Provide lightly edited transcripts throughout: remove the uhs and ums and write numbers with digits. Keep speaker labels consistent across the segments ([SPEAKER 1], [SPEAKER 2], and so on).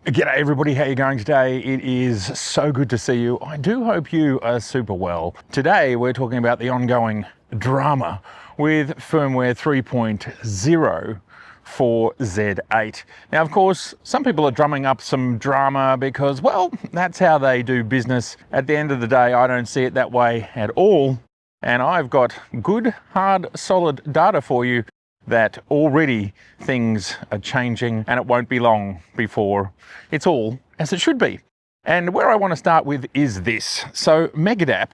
[SPEAKER 1] G'day everybody, how you going today? It is so good to see you. I do hope you are super well. Today we're talking about the ongoing drama with firmware 3.0 for Z8. Now of course, some people are drumming up some drama because, well, that's how they do business. At the end of the day, I don't see it that way at all. And I've got good, hard, solid data for you that already things are changing and it won't be long before it's all as it should be. And where I want to start with is this. So Megadap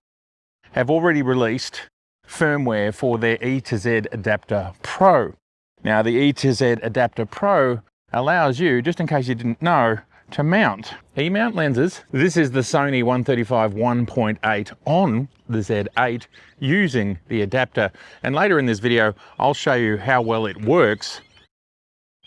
[SPEAKER 1] have already released firmware for their ETZ Adapter Pro. Now the ETZ Adapter Pro allows you, just in case you didn't know, to mount E-mount lenses. This is the Sony 135 1.8 on the Z8 using the adapter. And later in this video, I'll show you how well it works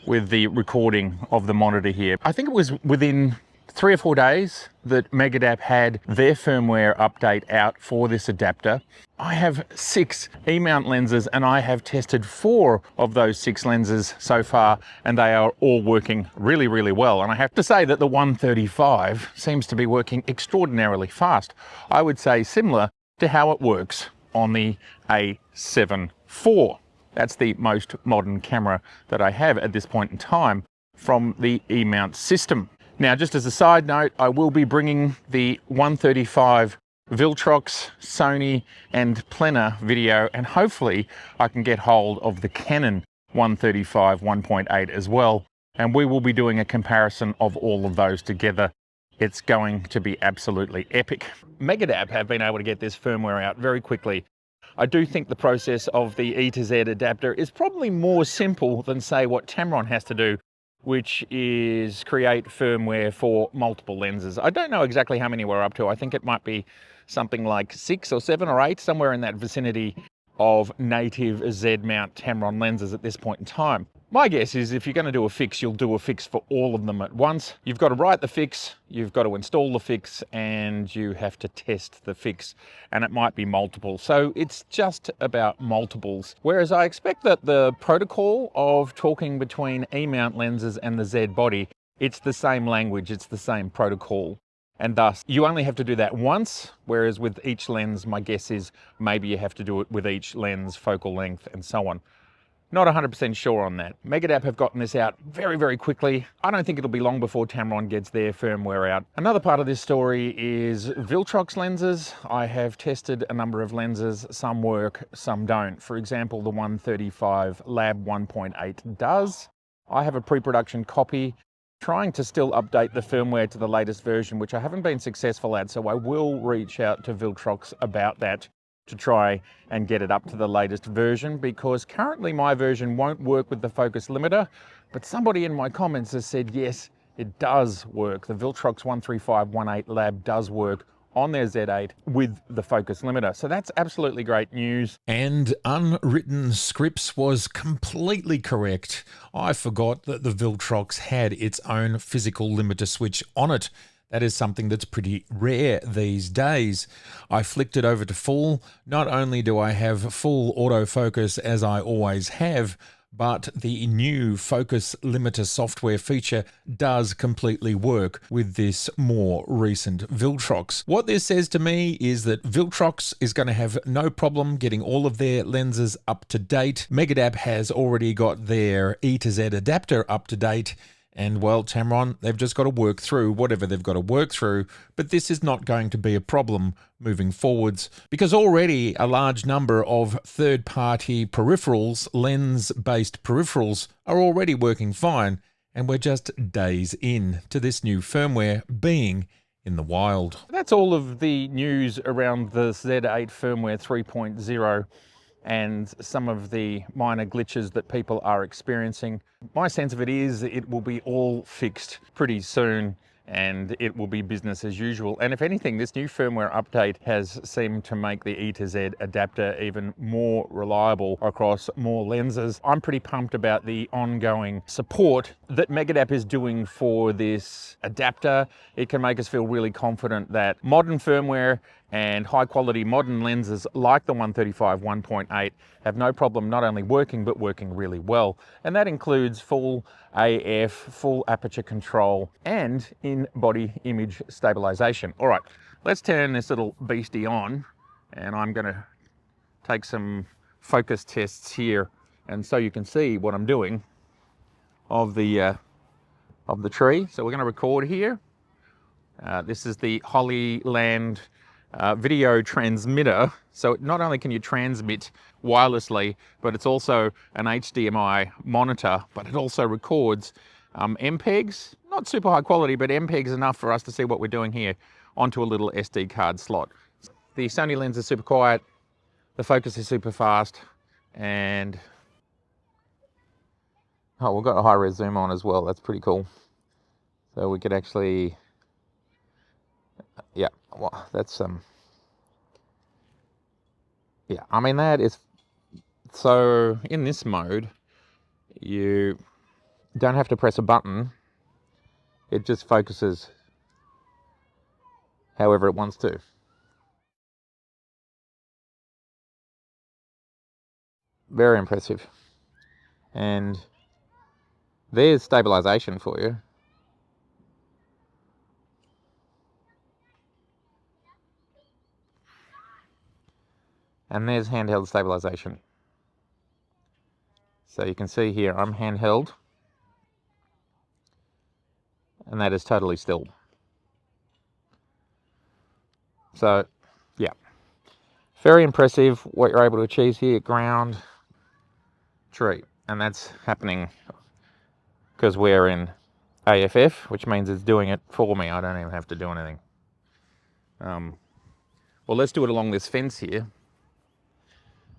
[SPEAKER 1] with the recording of the monitor here. I think it was within 3 or 4 days that Megadap had their firmware update out for this adapter. I have 6 E-mount lenses and I have tested 4 of those 6 lenses so far, and they are all working really, really well. And I have to say that the 135 seems to be working extraordinarily fast. I would say similar to how it works on the A7 IV. That's the most modern camera that I have at this point in time from the E-mount system. Now, just as a side note, I will be bringing the 135 Viltrox, Sony and Plena video, and hopefully I can get hold of the Canon 135 1.8 as well. And we will be doing a comparison of all of those together. It's going to be absolutely epic. Megadap have been able to get this firmware out very quickly. I do think the process of the ETZ adapter is probably more simple than, say, what Tamron has to do, which is create firmware for multiple lenses. I don't know exactly how many we're up to. I think it might be something like 6 or 7 or 8, somewhere in that vicinity of native Z-mount Tamron lenses at this point in time. My guess is if you're going to do a fix, you'll do a fix for all of them at once. You've got to write the fix, you've got to install the fix, and you have to test the fix, and it might be multiple. So it's just about multiples. Whereas I expect that the protocol of talking between E-mount lenses and the Z body, it's the same language, it's the same protocol. And thus, you only have to do that once, whereas with each lens, my guess is maybe you have to do it with each lens, focal length, and so on. Not 100% sure on that. Megadap have gotten this out very, very quickly. I don't think it'll be long before Tamron gets their firmware out. Another part of this story is Viltrox lenses. I have tested a number of lenses. Some work, some don't. For example, the 135 Lab 1.8 does. I have a pre-production copy, trying to still update the firmware to the latest version, which I haven't been successful at, so I will reach out to Viltrox about that to try and get it up to the latest version, because currently my version won't work with the Focus Limiter, but somebody in my comments has said yes, it does work. The Viltrox 135/18 Lab does work on their Z8 with the Focus Limiter. So that's absolutely great news.
[SPEAKER 2] And Unwritten Scripts was completely correct. I forgot that the Viltrox had its own physical limiter switch on it. That is something that's pretty rare these days. I flicked it over to full. Not only do I have full autofocus as I always have, but the new Focus Limiter software feature does completely work with this more recent Viltrox. What this says to me is that Viltrox is going to have no problem getting all of their lenses up to date. Megadap has already got their ETZ adapter up to date. And well, Tamron, they've just got to work through whatever they've got to work through, but this is not going to be a problem moving forwards, because already a large number of third-party peripherals, lens-based peripherals, are already working fine, and we're just days in to this new firmware being in the wild.
[SPEAKER 1] That's all of the news around the Z8 firmware 3.0. and some of the minor glitches that people are experiencing. My sense of it is it will be all fixed pretty soon and it will be business as usual. And if anything, this new firmware update has seemed to make the ETZ adapter even more reliable across more lenses. I'm pretty pumped about the ongoing support that Megadap is doing for this adapter. It can make us feel really confident that modern firmware And high quality modern lenses like the 135 1.8 have no problem not only working, but working really well. And that includes full AF, full aperture control, and in-body image stabilization. All right, let's turn this little beastie on, and I'm gonna take some focus tests here, and so you can see what I'm doing of the tree. So we're gonna record here. This is the Hollyland video transmitter. So not only can you transmit wirelessly, but it's also an HDMI monitor, but it also records MPEGs, not super high quality, but MPEGs enough for us to see what we're doing here onto a little SD card slot. The Sony lens is super quiet, the focus is super fast, and oh, we've got a high res zoom on as well. That's pretty cool. So we could actually, yeah, well, that's yeah, I mean, that is, so in this mode, you don't have to press a button. It just focuses however it wants to. Very impressive. And there's stabilization for you. And there's handheld stabilization. So you can see here, I'm handheld, and that is totally still. So, yeah, very impressive what you're able to achieve here. Ground, tree, and that's happening because we're in AFF, which means it's doing it for me. I don't even have to do anything. Well, let's do it along this fence here.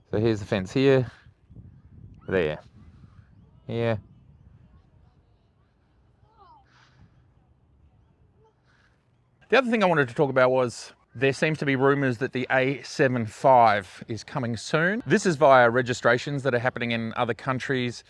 [SPEAKER 1] So here's the fence here, there, here. The other thing I wanted to talk about was there seems to be rumors that the A7V is coming soon. This is via registrations that are happening in other countries,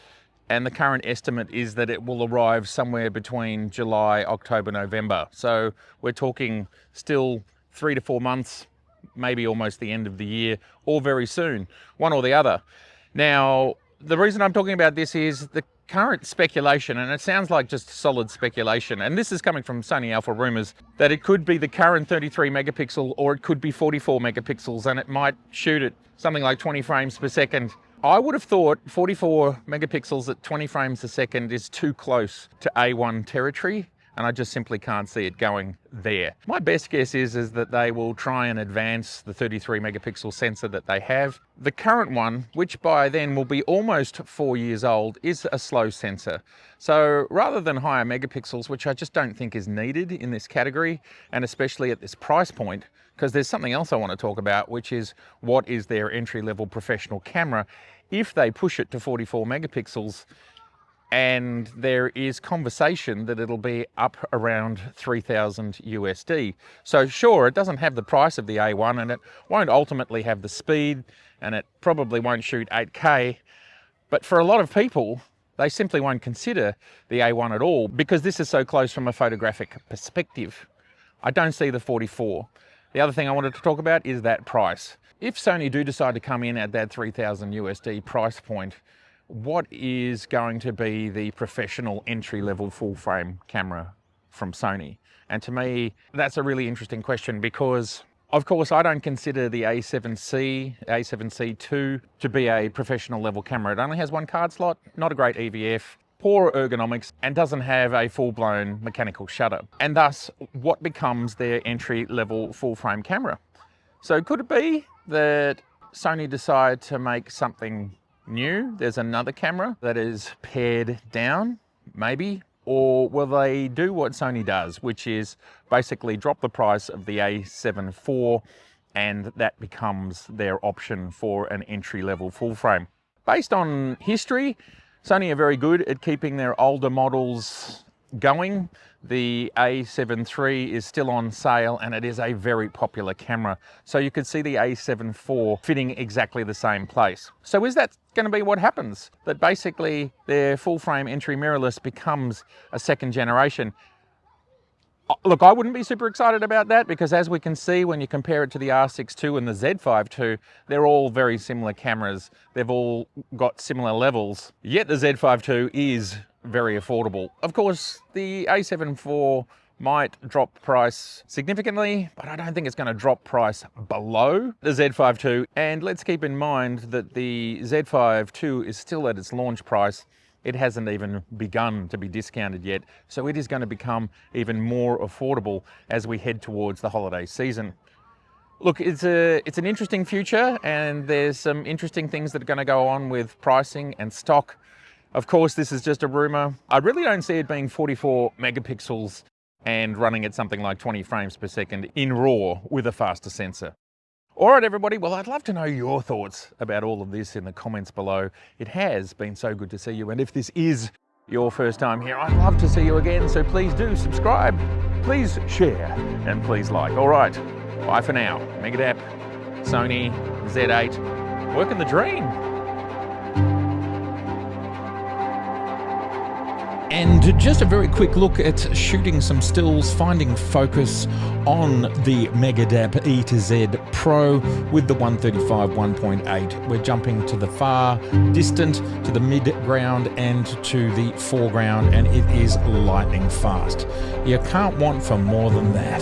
[SPEAKER 1] and the current estimate is that it will arrive somewhere between July, October, November. So we're talking still 3 to 4 months, maybe almost the end of the year, or very soon, one or the other. Now, the reason I'm talking about this is the current speculation, and it sounds like just solid speculation, and this is coming from Sony Alpha rumors, that it could be the current 33 megapixel or it could be 44 megapixels, and it might shoot at something like 20 frames per second. I would have thought 44 megapixels at 20 frames a second is too close to A1 territory, and I just simply can't see it going there. My best guess is that they will try and advance the 33 megapixel sensor that they have. The current one, which by then will be almost 4 years old, is a slow sensor. So rather than higher megapixels, which I just don't think is needed in this category, and especially at this price point, because there's something else I want to talk about, which is what is their entry-level professional camera. If they push it to 44 megapixels, and there is conversation that it'll be up around 3,000 USD. So sure, it doesn't have the price of the A1, and it won't ultimately have the speed, and it probably won't shoot 8K, but for a lot of people, they simply won't consider the A1 at all because this is so close from a photographic perspective. I don't see the 44. The other thing I wanted to talk about is that price. If Sony do decide to come in at that 3,000 USD price point, what is going to be the professional entry-level full-frame camera from Sony? And to me, that's a really interesting question because, of course, I don't consider the A7C, A7C2 to be a professional level camera. It only has one card slot, not a great EVF, poor ergonomics, and doesn't have a full-blown mechanical shutter. And thus, what becomes their entry-level full-frame camera? So could it be that Sony decide to make something new? There's another camera that is pared down, maybe? Or will they do what Sony does, which is basically drop the price of the A7 IV, and that becomes their option for an entry-level full frame? Based on history, Sony are very good at keeping their older models going. The A7 III is still on sale, and it is a very popular camera. So you could see the A7 IV fitting exactly the same place. So is that going to be what happens? That basically their full frame entry mirrorless becomes a second generation? Look, I wouldn't be super excited about that because as we can see when you compare it to the R6 II and the Z5 II, they're all very similar cameras. They've all got similar levels, yet the Z5 II is very affordable. Of course, the A7 IV might drop price significantly, but I don't think it's going to drop price below the Z5 II. And let's keep in mind that the Z5 II is still at its launch price. It hasn't even begun to be discounted yet, so it is going to become even more affordable as we head towards the holiday season. Look, it's an interesting future, and there's some interesting things that are going to go on with pricing and stock. Of course, this is just a rumor. I really don't see it being 44 megapixels and running at something like 20 frames per second in RAW with a faster sensor. All right, everybody, well, I'd love to know your thoughts about all of this in the comments below. It has been so good to see you, and if this is your first time here, I'd love to see you again, so please do subscribe, please share, and please like. All right, bye for now. Megadap, Sony, Z8, working the dream.
[SPEAKER 2] And just a very quick look at shooting some stills, finding focus on the Megadap ETZ Pro with the 135 1.8. We're jumping to the far distant, to the mid-ground and to the foreground, and it is lightning fast. You can't want for more than that.